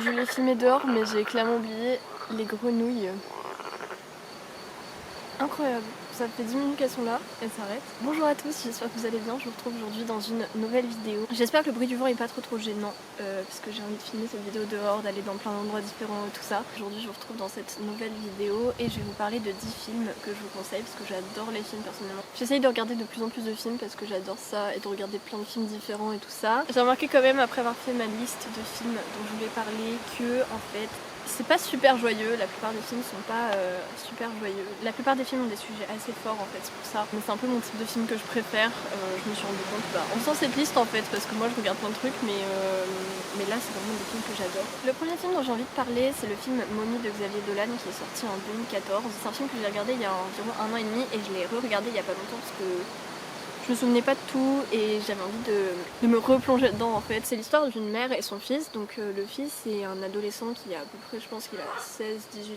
Je l'ai filmé dehors, mais j'ai clairement oublié les grenouilles. Incroyable, ça fait 10 minutes qu'elles sont là, elles s'arrêtent. Bonjour à tous, j'espère que vous allez bien, je vous retrouve aujourd'hui dans une nouvelle vidéo. J'espère que le bruit du vent est pas trop gênant, parce que j'ai envie de filmer cette vidéo dehors, d'aller dans plein d'endroits différents et tout ça. Aujourd'hui je vous retrouve dans cette nouvelle vidéo et je vais vous parler de 10 films que je vous conseille, parce que j'adore les films personnellement. J'essaye de regarder de plus en plus de films parce que j'adore ça et de regarder plein de films différents et tout ça. J'ai remarqué quand même après avoir fait ma liste de films dont je voulais parler que en fait c'est pas super joyeux, la plupart des films sont pas super joyeux. La plupart des films ont des sujets assez forts en fait, c'est pour ça. Mais c'est un peu mon type de film que je préfère. Je me suis rendu compte en faisant cette liste en fait, parce que moi je regarde plein de trucs, mais là c'est vraiment des films que j'adore. Le premier film dont j'ai envie de parler, c'est le film Mommy de Xavier Dolan qui est sorti en 2014. C'est un film que j'ai regardé il y a environ 1 an et demi et je l'ai re-regardé il y a pas longtemps parce que je me souvenais pas de tout et j'avais envie de me replonger dedans en fait. C'est l'histoire d'une mère et son fils. Donc le fils c'est un adolescent qui a à peu près, je pense qu'il a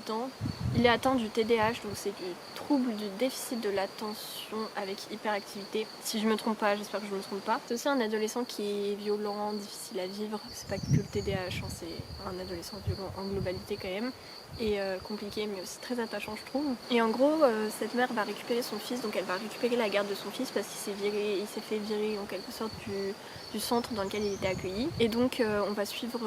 16-18 ans. Il est atteint du TDAH, donc c'est du trouble du déficit de l'attention avec hyperactivité. Si je me trompe pas, j'espère que je me trompe pas. C'est aussi un adolescent qui est violent, difficile à vivre. C'est pas que le TDAH, hein, c'est un adolescent violent en globalité quand même. Et compliqué mais aussi très attachant je trouve. Et en gros cette mère va récupérer son fils, donc elle va récupérer la garde de son fils parce qu'il s'est fait virer en quelque sorte du centre dans lequel il était accueilli. Et donc on va suivre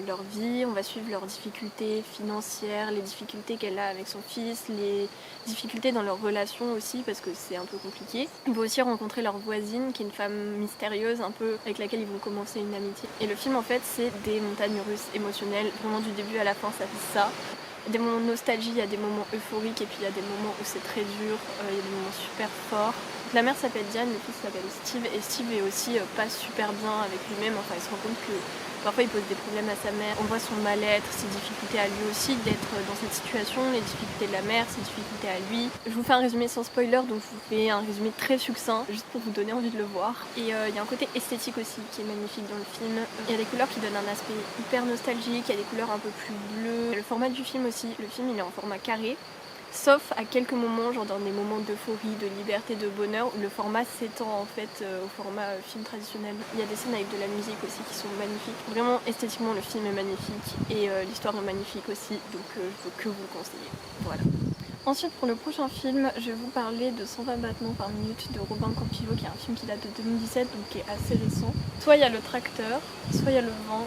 leur vie, on va suivre leurs difficultés financières, les difficultés qu'elle a avec son fils, les difficultés dans leur relation aussi parce que c'est un peu compliqué. On va aussi rencontrer leur voisine qui est une femme mystérieuse un peu avec laquelle ils vont commencer une amitié. Et le film en fait c'est des montagnes russes émotionnelles, vraiment du début à la fin ça fait ça. Il y a des moments de nostalgie, il y a des moments euphoriques et puis il y a des moments où c'est très dur, il y a des moments super forts. Donc, la mère s'appelle Diane, le fils s'appelle Steve et Steve est aussi pas super bien avec lui-même, enfin il se rend compte que parfois il pose des problèmes à sa mère, on voit son mal-être, ses difficultés à lui aussi d'être dans cette situation, les difficultés de la mère, ses difficultés à lui. Je vous fais un résumé sans spoiler, donc je vous fais un résumé très succinct, juste pour vous donner envie de le voir. Et il y a un côté esthétique aussi qui est magnifique dans le film. Il y a des couleurs qui donnent un aspect hyper nostalgique, il y a des couleurs un peu plus bleues. Le format du film aussi, le film il est en format carré. Sauf à quelques moments, genre dans des moments d'euphorie, de liberté, de bonheur, où le format s'étend en fait au format film traditionnel. Il y a des scènes avec de la musique aussi qui sont magnifiques. Vraiment esthétiquement le film est magnifique et l'histoire est magnifique aussi, donc je peux que vous le conseiller. Voilà. Ensuite pour le prochain film, je vais vous parler de 120 battements par minute de Robin Campillo, qui est un film qui date de 2017, donc qui est assez récent. Soit il y a le tracteur, soit il y a le vent,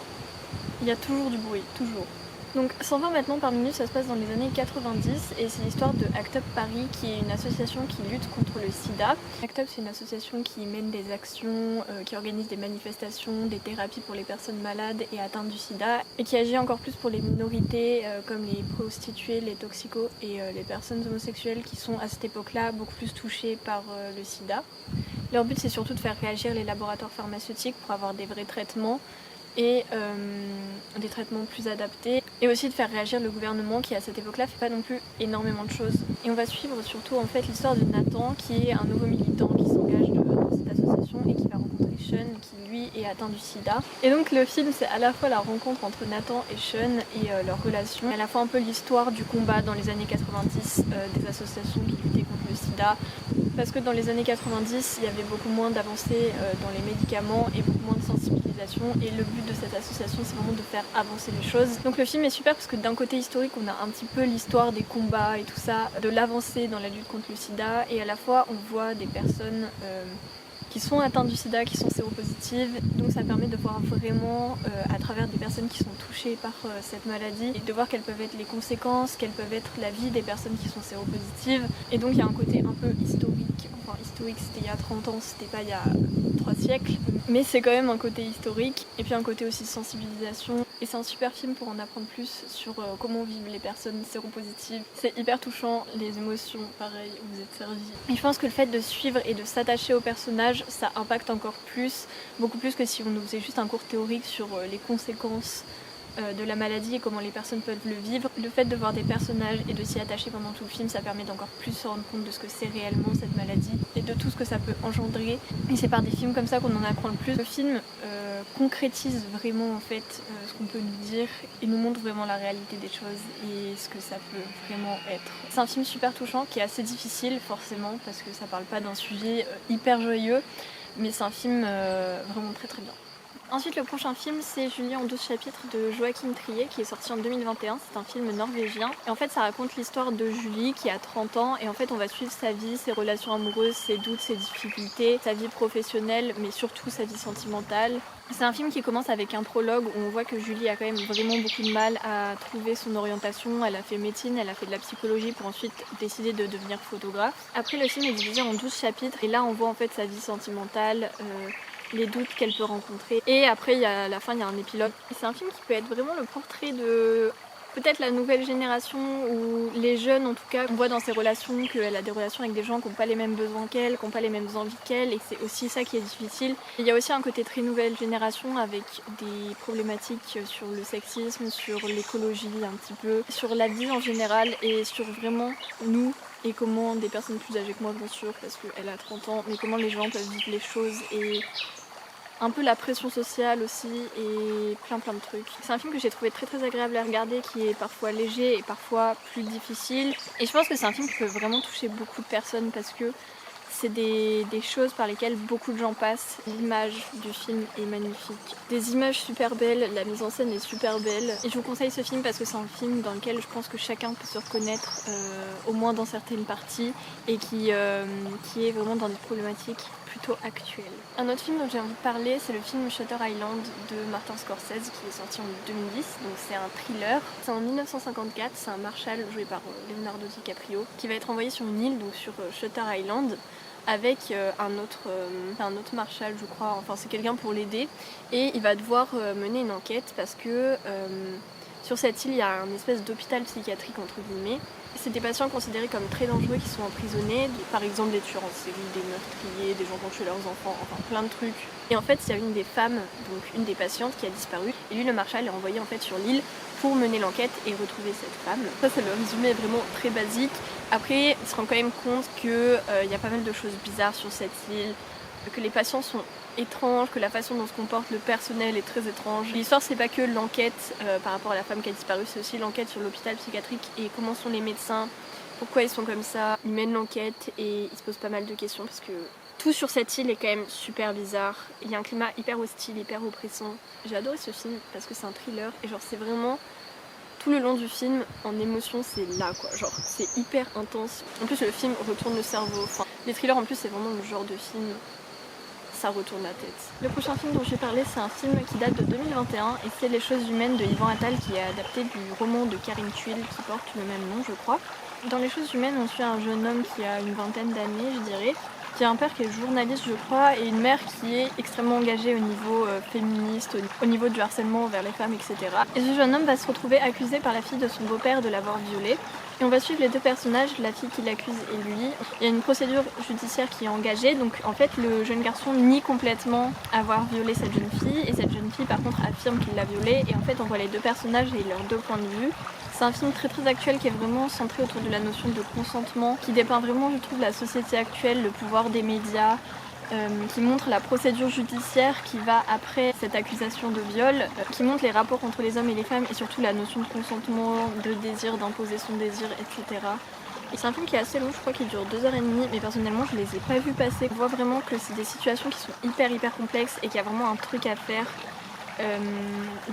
il y a toujours du bruit, toujours. Donc 120 battements par minute, ça se passe dans les années 90 et c'est l'histoire de ACT UP Paris qui est une association qui lutte contre le sida. ACT UP c'est une association qui mène des actions, qui organise des manifestations, des thérapies pour les personnes malades et atteintes du sida et qui agit encore plus pour les minorités comme les prostituées, les toxicos et les personnes homosexuelles qui sont à cette époque-là beaucoup plus touchées par le sida. Leur but c'est surtout de faire réagir les laboratoires pharmaceutiques pour avoir des vrais traitements et des traitements plus adaptés et aussi de faire réagir le gouvernement qui à cette époque-là fait pas non plus énormément de choses. Et on va suivre surtout en fait l'histoire de Nathan qui est un nouveau militant qui s'engage dans cette association et qui va rencontrer Sean qui lui est atteint du sida. Et donc le film c'est à la fois la rencontre entre Nathan et Sean et leur relation, et à la fois un peu l'histoire du combat dans les années 90 des associations qui luttaient contre le sida. Parce que dans les années 90, il y avait beaucoup moins d'avancées dans les médicaments et beaucoup moins de sensibilisation. Et le but de cette association, c'est vraiment de faire avancer les choses. Donc le film est super parce que d'un côté historique, on a un petit peu l'histoire des combats et tout ça, de l'avancée dans la lutte contre le sida. Et à la fois, on voit des personnes qui sont atteintes du sida, qui sont séropositives. Donc ça permet de voir vraiment à travers des personnes qui sont touchées par cette maladie et de voir quelles peuvent être les conséquences, quelles peuvent être la vie des personnes qui sont séropositives. Et donc il y a un côté un peu historique, enfin historique c'était il y a 30 ans, c'était pas il y a 3 siècles, mais c'est quand même un côté historique et puis un côté aussi sensibilisation. Et c'est un super film pour en apprendre plus sur comment vivent les personnes séropositives. C'est hyper touchant, les émotions, pareil, vous êtes servis. Et je pense que le fait de suivre et de s'attacher aux personnages, ça impacte encore plus, beaucoup plus que si on nous faisait juste un cours théorique sur les conséquences de la maladie et comment les personnes peuvent le vivre. Le fait de voir des personnages et de s'y attacher pendant tout le film, ça permet d'encore plus se rendre compte de ce que c'est réellement cette maladie et de tout ce que ça peut engendrer. Et c'est par des films comme ça qu'on en apprend le plus. Le film concrétise vraiment en fait ce qu'on peut nous dire et nous montre vraiment la réalité des choses et ce que ça peut vraiment être. C'est un film super touchant qui est assez difficile forcément parce que ça parle pas d'un sujet hyper joyeux, mais c'est un film vraiment très bien. Ensuite, le prochain film, c'est Julie en 12 chapitres de Joachim Trier, qui est sorti en 2021. C'est un film norvégien. Et en fait, ça raconte l'histoire de Julie qui a 30 ans. Et en fait, on va suivre sa vie, ses relations amoureuses, ses doutes, ses difficultés, sa vie professionnelle, mais surtout sa vie sentimentale. C'est un film qui commence avec un prologue où on voit que Julie a quand même vraiment beaucoup de mal à trouver son orientation. Elle a fait médecine, elle a fait de la psychologie pour ensuite décider de devenir photographe. Après, le film est divisé en 12 chapitres. Et là, on voit en fait sa vie sentimentale, les doutes qu'elle peut rencontrer. Et après, à la fin, il y a un épilogue. Et c'est un film qui peut être vraiment le portrait de peut-être la nouvelle génération ou les jeunes en tout cas. On voit dans ses relations qu'elle a des relations avec des gens qui n'ont pas les mêmes besoins qu'elle, qui n'ont pas les mêmes envies qu'elle, et c'est aussi ça qui est difficile. Et il y a aussi un côté très nouvelle génération avec des problématiques sur le sexisme, sur l'écologie un petit peu, sur la vie en général et sur vraiment nous. Et comment des personnes plus âgées que moi, bien sûr, parce qu'elle a 30 ans, mais comment les gens peuvent vivre les choses et un peu la pression sociale aussi et plein de trucs. C'est un film que j'ai trouvé très agréable à regarder, qui est parfois léger et parfois plus difficile. Et je pense que c'est un film qui peut vraiment toucher beaucoup de personnes parce que c'est des choses par lesquelles beaucoup de gens passent. L'image du film est magnifique. Des images super belles, la mise en scène est super belle. Et je vous conseille ce film parce que c'est un film dans lequel je pense que chacun peut se reconnaître, au moins dans certaines parties, et qui est vraiment dans des problématiques plutôt actuelles. Un autre film dont j'ai envie de parler, c'est le film Shutter Island de Martin Scorsese qui est sorti en 2010. Donc c'est un thriller. C'est en 1954, c'est un marshal joué par Leonardo DiCaprio qui va être envoyé sur une île, donc sur Shutter Island, avec un autre marshal je crois, enfin c'est quelqu'un pour l'aider, et il va devoir mener une enquête parce que sur cette île il y a un espèce d'hôpital psychiatrique entre guillemets. C'est des patients considérés comme très dangereux qui sont emprisonnés, par exemple des tueurs en série, des meurtriers, des gens qui ont tué leurs enfants, enfin plein de trucs. Et en fait il y a une des femmes, donc une des patientes qui a disparu, et lui le marshal est envoyé en fait sur l'île pour mener l'enquête et retrouver cette femme. Ça c'est le résumé vraiment très basique. Après il se rend quand même compte qu'il y a pas mal de choses bizarres sur cette île, que les patients sont étranges, que la façon dont se comporte le personnel est très étrange. L'histoire c'est pas que l'enquête par rapport à la femme qui a disparu, c'est aussi l'enquête sur l'hôpital psychiatrique et comment sont les médecins, pourquoi ils sont comme ça. Ils mènent l'enquête et ils se posent pas mal de questions parce que tout sur cette île est quand même super bizarre. Il y a un climat hyper hostile, hyper oppressant. J'ai adoré ce film parce que c'est un thriller et genre c'est vraiment tout le long du film en émotion, c'est là quoi, genre c'est hyper intense. En plus le film retourne le cerveau, enfin les thrillers en plus c'est vraiment le genre de film, ça retourne la tête. Le prochain film dont je vais parler c'est un film qui date de 2021 et c'est Les choses humaines de Yvan Attal qui est adapté du roman de Karine Thuil qui porte le même nom je crois. Dans Les choses humaines on suit un jeune homme qui a une vingtaine d'années je dirais, qui a un père qui est journaliste je crois et une mère qui est extrêmement engagée au niveau féministe, au niveau du harcèlement envers les femmes etc. Et ce jeune homme va se retrouver accusé par la fille de son beau-père de l'avoir violée. Et on va suivre les deux personnages, la fille qui l'accuse et lui. Il y a une procédure judiciaire qui est engagée, donc en fait le jeune garçon nie complètement avoir violé cette jeune fille et cette jeune fille par contre affirme qu'il l'a violée et en fait on voit les deux personnages et leurs deux points de vue. C'est un film très actuel qui est vraiment centré autour de la notion de consentement, qui dépeint vraiment je trouve la société actuelle, le pouvoir des médias, qui montre la procédure judiciaire qui va après cette accusation de viol, qui montre les rapports entre les hommes et les femmes et surtout la notion de consentement, de désir, d'imposer son désir, etc. Et c'est un film qui est assez long, je crois qu'il dure 2h30, mais personnellement je les ai pas vus passer. On voit vraiment que c'est des situations qui sont hyper complexes et qu'il y a vraiment un truc à faire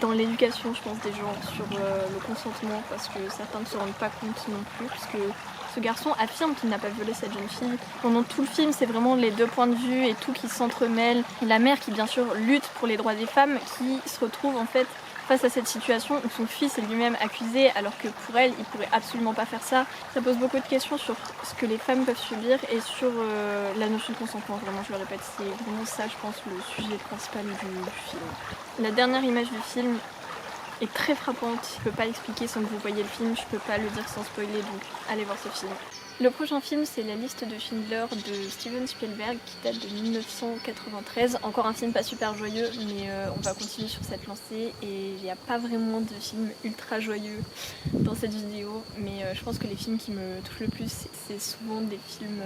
dans l'éducation je pense des gens sur le consentement parce que certains ne se rendent pas compte non plus puisque ce garçon affirme qu'il n'a pas violé cette jeune fille. Pendant tout le film c'est vraiment les deux points de vue et tout qui s'entremêle. La mère qui bien sûr lutte pour les droits des femmes qui se retrouve en fait face à cette situation où son fils est lui-même accusé alors que pour elle il pourrait absolument pas faire ça. Ça pose beaucoup de questions sur ce que les femmes peuvent subir et sur la notion de consentement. Vraiment je le répète, c'est vraiment ça je pense le sujet principal du film. La dernière image du film est très frappante, je peux pas l'expliquer sans que vous voyez le film, je peux pas le dire sans spoiler donc allez voir ce film. Le prochain film c'est La liste de Schindler de Steven Spielberg qui date de 1993. Encore un film pas super joyeux mais on va continuer sur cette lancée et il n'y a pas vraiment de film ultra joyeux dans cette vidéo mais je pense que les films qui me touchent le plus c'est souvent des films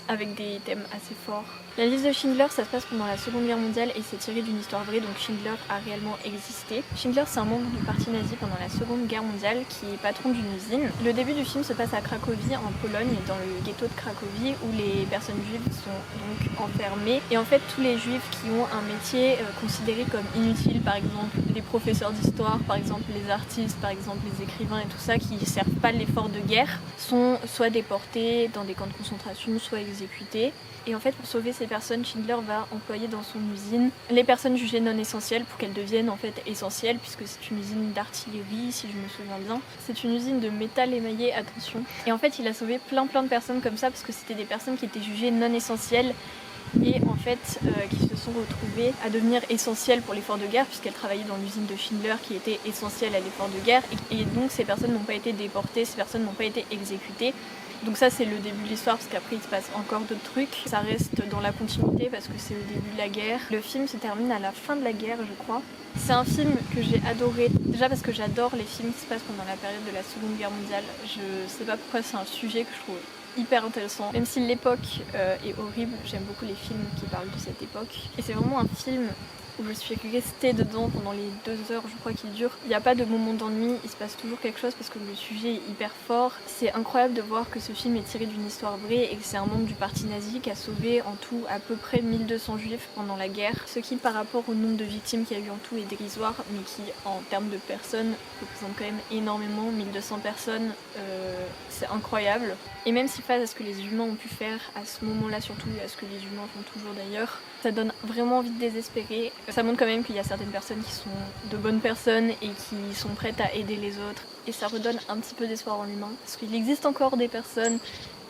avec des thèmes assez forts. La liste de Schindler, ça se passe pendant la Seconde Guerre mondiale et c'est tiré d'une histoire vraie, donc Schindler a réellement existé. Schindler, c'est un membre du parti nazi pendant la Seconde Guerre mondiale qui est patron d'une usine. Le début du film se passe à Cracovie, en Pologne, dans le ghetto de Cracovie, où les personnes juives sont donc enfermées. Et en fait, tous les juifs qui ont un métier considéré comme inutile, par exemple les professeurs d'histoire, par exemple les artistes, par exemple les écrivains et tout ça, qui ne servent pas l'effort de guerre, sont soit déportés dans des camps de concentration, soit exécutés. Et en fait, pour sauver ces personnes, Schindler va employer dans son usine les personnes jugées non essentielles pour qu'elles deviennent en fait essentielles, puisque c'est une usine d'artillerie, si je me souviens bien. C'est une usine de métal émaillé, attention. Et en fait, il a sauvé plein de personnes comme ça, parce que c'était des personnes qui étaient jugées non essentielles et en fait qui se sont retrouvées à devenir essentielles pour l'effort de guerre, puisqu'elles travaillaient dans l'usine de Schindler qui était essentielle à l'effort de guerre. Et donc ces personnes n'ont pas été déportées, ces personnes n'ont pas été exécutées. Donc ça c'est le début de l'histoire, parce qu'après il se passe encore d'autres trucs. Ça reste dans la continuité parce que c'est le début de la guerre. Le film se termine à la fin de la guerre, je crois. C'est un film que j'ai adoré, déjà parce que j'adore les films qui se passent pendant la période de la Seconde Guerre mondiale. Je sais pas pourquoi, c'est un sujet que je trouve hyper intéressant. Même si l'époque est horrible, j'aime beaucoup les films qui parlent de cette époque. Et c'est vraiment un film où je suis restée dedans pendant les 2 heures, je crois, qu'il dure. Il n'y a pas de moment d'ennui, il se passe toujours quelque chose parce que le sujet est hyper fort. C'est incroyable de voir que ce film est tiré d'une histoire vraie et que c'est un membre du parti nazi qui a sauvé en tout à peu près 1200 juifs pendant la guerre. Ce qui, par rapport au nombre de victimes qu'il y a eu en tout, est dérisoire, mais qui, en termes de personnes, représente quand même énormément. 1200 personnes, c'est incroyable. Et même si face à ce que les humains ont pu faire à ce moment-là surtout, et à ce que les humains font toujours d'ailleurs, ça donne vraiment envie de désespérer. Ça montre quand même qu'il y a certaines personnes qui sont de bonnes personnes et qui sont prêtes à aider les autres. Et ça redonne un petit peu d'espoir en l'humain. Parce qu'il existe encore des personnes,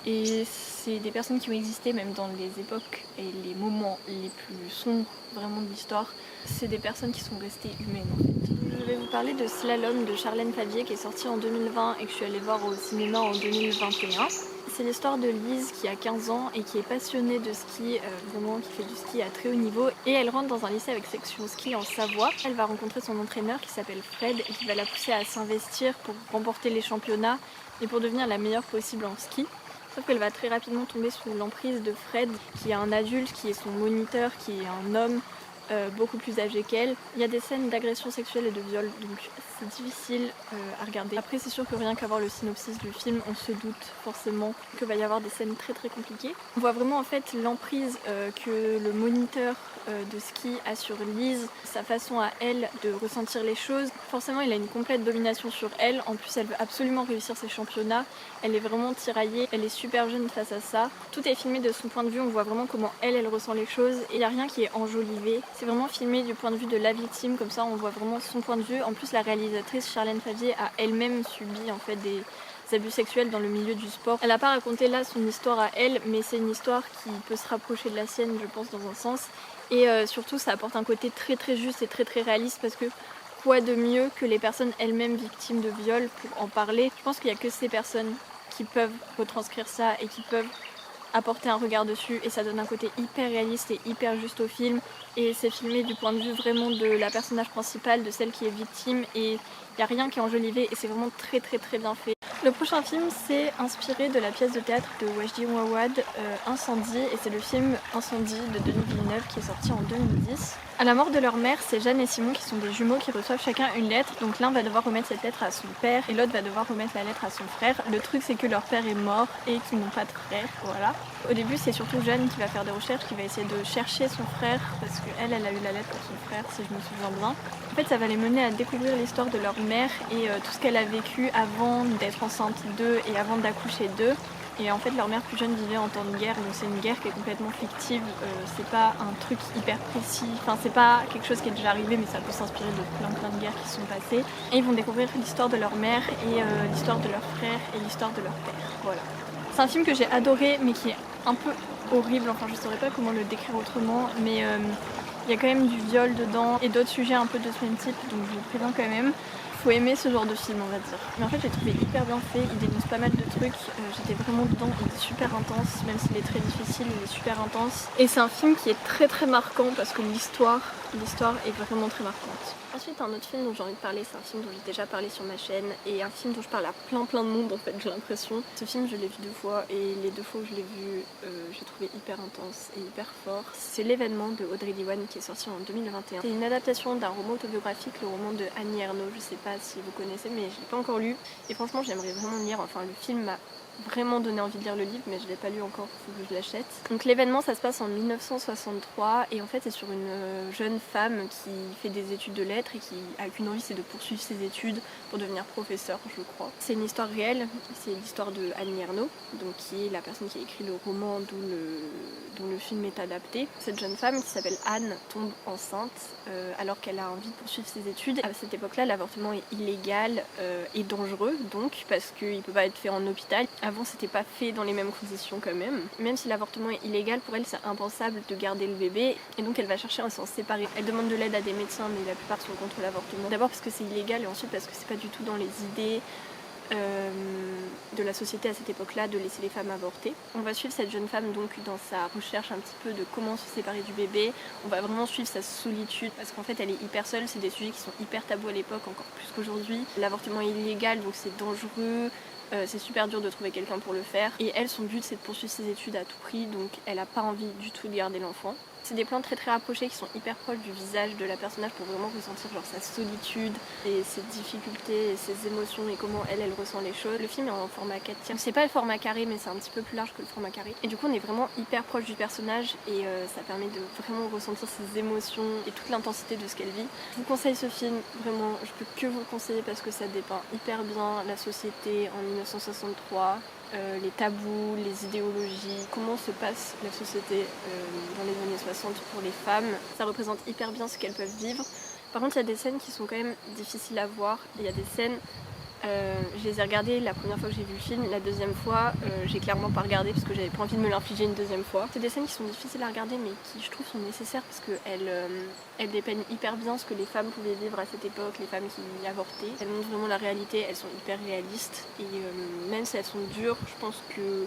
et c'est des personnes qui ont existé même dans les époques et les moments les plus sombres vraiment de l'histoire. C'est des personnes qui sont restées humaines en fait. Je vais vous parler de Slalom de Charlène Favier qui est sorti en 2020 et que je suis allée voir au cinéma en 2021. C'est l'histoire de Lise qui a 15 ans et qui est passionnée de ski, vraiment qui fait du ski à très haut niveau. Et elle rentre dans un lycée avec section ski en Savoie. Elle va rencontrer son entraîneur qui s'appelle Fred et qui va la pousser à s'investir pour remporter les championnats et pour devenir la meilleure possible en ski. Sauf qu'elle va très rapidement tomber sous l'emprise de Fred, qui est un adulte, qui est son moniteur, qui est un homme beaucoup plus âgé qu'elle. Il y a des scènes d'agression sexuelle et de viol, donc c'est difficile à regarder. Après, c'est sûr que rien qu'à voir le synopsis du film, on se doute forcément qu'il va y avoir des scènes très compliquées. On voit vraiment en fait l'emprise que le moniteur de ski a sur Lise, sa façon à elle de ressentir les choses. Forcément, il a une complète domination sur elle. En plus, elle veut absolument réussir ses championnats. Elle est vraiment tiraillée, elle est super jeune face à ça. Tout est filmé de son point de vue, on voit vraiment comment elle ressent les choses. Et il n'y a rien qui est enjolivé. C'est vraiment filmé du point de vue de la victime, comme ça on voit vraiment son point de vue. En plus, la réalisatrice Charlène Favier a elle-même subi en fait des abus sexuels dans le milieu du sport. Elle n'a pas raconté là son histoire à elle, mais c'est une histoire qui peut se rapprocher de la sienne, je pense, dans un sens. Et surtout, ça apporte un côté très juste et très réaliste, parce que quoi de mieux que les personnes elles-mêmes victimes de viol pour en parler. Je pense qu'il n'y a que ces personnes qui peuvent retranscrire ça et qui peuvent apporter un regard dessus, et ça donne un côté hyper réaliste et hyper juste au film. Et c'est filmé du point de vue vraiment de la personnage principale, de celle qui est victime, et il n'y a rien qui est enjolivé et c'est vraiment très bien fait. Le prochain film, c'est inspiré de la pièce de théâtre de Wajdi Mouawad, Incendie, et c'est le film Incendie de Denis Villeneuve qui est sorti en 2010. À la mort de leur mère, c'est Jeanne et Simon qui sont des jumeaux qui reçoivent chacun une lettre. Donc l'un va devoir remettre cette lettre à son père et l'autre va devoir remettre la lettre à son frère. Le truc, c'est que leur père est mort et qu'ils n'ont pas de frère, voilà. Au début, c'est surtout Jeanne qui va faire des recherches, qui va essayer de chercher son frère, parce qu'elle a eu la lettre pour son frère, si je me souviens bien. En fait, ça va les mener à découvrir l'histoire de leur mère et tout ce qu'elle a vécu avant d'être enceinte d'eux et avant d'accoucher d'eux. Et en fait, leur mère plus jeune vivait en temps de guerre, donc c'est une guerre qui est complètement fictive, c'est pas un truc hyper précis, enfin c'est pas quelque chose qui est déjà arrivé, mais ça peut s'inspirer de plein de guerres qui sont passées. Et ils vont découvrir l'histoire de leur mère et l'histoire de leur frère et l'histoire de leur père, voilà. C'est un film que j'ai adoré, mais qui est un peu horrible, enfin je saurais pas comment le décrire autrement, mais il y a quand même du viol dedans et d'autres sujets un peu de ce même type, donc je vous préviens quand même. faut aimer ce genre de film, on va dire. Mais en fait, j'ai trouvé hyper bien fait, il dénonce pas mal de trucs, j'étais vraiment dedans, il est super intense, même s'il est très difficile, il est super intense. Et c'est un film qui est très marquant parce que l'histoire est vraiment très marquante. Ensuite, un autre film dont j'ai envie de parler, c'est un film dont j'ai déjà parlé sur ma chaîne et un film dont je parle à plein de monde en fait, j'ai l'impression. Ce film, je l'ai vu 2 fois et les 2 fois où je l'ai vu, j'ai trouvé hyper intense et hyper fort. C'est L'événement de Audrey Diwan qui est sorti en 2021. C'est une adaptation d'un roman autobiographique, le roman de Annie Ernaux. Je sais pas si vous connaissez, mais je l'ai pas encore lu et franchement, j'aimerais vraiment le lire. Enfin, le film m'a vraiment donné envie de lire le livre, mais je l'ai pas lu encore, faut que je l'achète. Donc L'événement, ça se passe en 1963 et en fait c'est sur une jeune femme qui fait des études de lettres et qui a qu'une envie, c'est de poursuivre ses études pour devenir professeur, je crois. C'est une histoire réelle, c'est l'histoire de Annie Ernaux, donc qui est la personne qui a écrit le roman dont le film est adapté. Cette jeune femme qui s'appelle Anne tombe enceinte alors qu'elle a envie de poursuivre ses études. À cette époque-là, l'avortement est illégal et dangereux, donc parce qu'il peut pas être fait en hôpital. Avant, c'était pas fait dans les mêmes conditions quand même. Même si l'avortement est illégal, pour elle, c'est impensable de garder le bébé. Et donc, elle va chercher à s'en séparer. Elle demande de l'aide à des médecins, mais la plupart sont contre l'avortement. D'abord parce que c'est illégal et ensuite parce que c'est pas du tout dans les idées de la société à cette époque-là de laisser les femmes avorter. On va suivre cette jeune femme donc dans sa recherche un petit peu de comment se séparer du bébé. On va vraiment suivre sa solitude parce qu'en fait elle est hyper seule, c'est des sujets qui sont hyper tabous à l'époque, encore plus qu'aujourd'hui. L'avortement est illégal donc c'est dangereux. C'est super dur de trouver quelqu'un pour le faire. Et elle, son but c'est de poursuivre ses études à tout prix, donc elle a pas envie du tout de garder l'enfant. C'est des plans très rapprochés qui sont hyper proches du visage de la personnage pour vraiment ressentir genre sa solitude et ses difficultés et ses émotions et comment elle ressent les choses. Le film est en format 4 tiers. C'est pas le format carré mais c'est un petit peu plus large que le format carré. Et du coup on est vraiment hyper proche du personnage et ça permet de vraiment ressentir ses émotions et toute l'intensité de ce qu'elle vit. Je vous conseille ce film, vraiment je peux que vous le conseiller parce que ça dépeint hyper bien la société en 1963. Les tabous, les idéologies, comment se passe la société dans les années 60 pour les femmes. Ça représente hyper bien ce qu'elles peuvent vivre. Par contre, il y a des scènes qui sont quand même difficiles à voir. Il y a des scènes, je les ai regardées la première fois que j'ai vu le film, la deuxième fois, j'ai clairement pas regardé parce que j'avais pas envie de me l'infliger une deuxième fois. C'est des scènes qui sont difficiles à regarder mais qui je trouve sont nécessaires parce qu'elles dépeignent hyper bien ce que les femmes pouvaient vivre à cette époque, les femmes qui avortaient. Elles montrent vraiment la réalité, elles sont hyper réalistes et même si elles sont dures, je pense que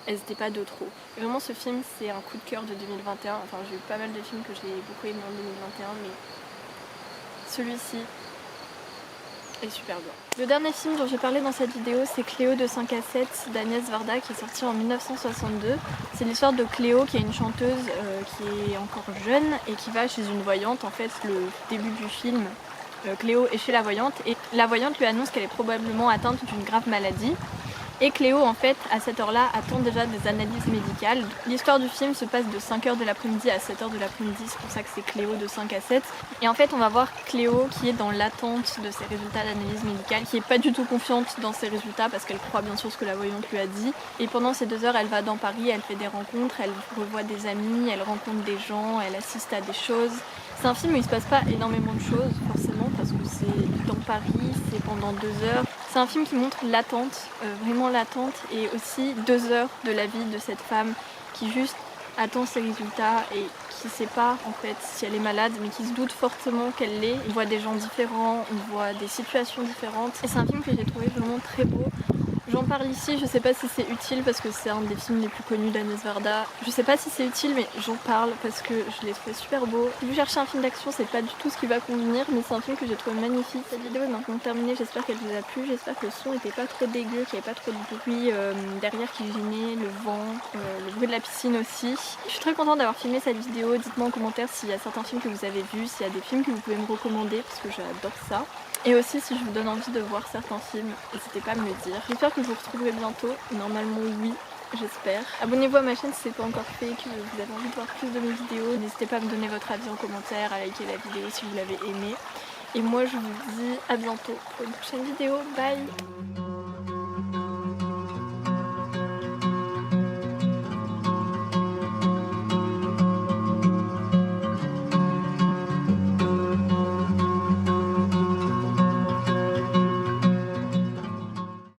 elles n'étaient pas de trop. Vraiment ce film c'est un coup de cœur de 2021, enfin j'ai eu pas mal de films que j'ai beaucoup aimé en 2021 mais celui-ci est super bien. Le dernier film dont j'ai parlé dans cette vidéo c'est Cléo de 5 à 7 d'Agnès Varda qui est sorti en 1962. C'est l'histoire de Cléo qui est une chanteuse qui est encore jeune et qui va chez une voyante. En fait le début du film, Cléo est chez la voyante et la voyante lui annonce qu'elle est probablement atteinte d'une grave maladie. Et Cléo en fait à cette heure-là attend déjà des analyses médicales. L'histoire du film se passe de 5h de l'après-midi à 7h de l'après-midi, c'est pour ça que c'est Cléo de 5 à 7. Et en fait on va voir Cléo qui est dans l'attente de ses résultats d'analyse médicale, qui est pas du tout confiante dans ses résultats parce qu'elle croit bien sûr ce que la voyante lui a dit. Et pendant ces 2 heures elle va dans Paris, elle fait des rencontres, elle revoit des amis, elle rencontre des gens, elle assiste à des choses. C'est un film où il se passe pas énormément de choses forcément parce que c'est dans Paris, c'est pendant 2 heures. C'est un film qui montre l'attente, vraiment l'attente et aussi 2 heures de la vie de cette femme qui juste attend ses résultats et qui sait pas en fait si elle est malade mais qui se doute fortement qu'elle l'est. On voit des gens différents, on voit des situations différentes et c'est un film que j'ai trouvé vraiment très beau. J'en parle ici, je sais pas si c'est utile parce que c'est un des films les plus connus d'Agnès Varda. Je sais pas si c'est utile mais j'en parle parce que je l'ai trouvé super beau. Si vous cherchez un film d'action, c'est pas du tout ce qui va convenir mais c'est un film que j'ai trouvé magnifique. Cette vidéo est maintenant terminée, j'espère qu'elle vous a plu, j'espère que le son était pas trop dégueu, qu'il n'y avait pas trop de bruit derrière qui gênait, le vent, le bruit de la piscine aussi. Je suis très contente d'avoir filmé cette vidéo, dites-moi en commentaire s'il y a certains films que vous avez vus, s'il y a des films que vous pouvez me recommander parce que j'adore ça. Et aussi si je vous donne envie de voir certains films, n'hésitez pas à me le dire. J'espère que je vous retrouverai bientôt, normalement oui, j'espère. Abonnez-vous à ma chaîne si ce n'est pas encore fait et que vous avez envie de voir plus de mes vidéos. N'hésitez pas à me donner votre avis en commentaire, à liker la vidéo si vous l'avez aimée. Et moi je vous dis à bientôt pour une prochaine vidéo, bye.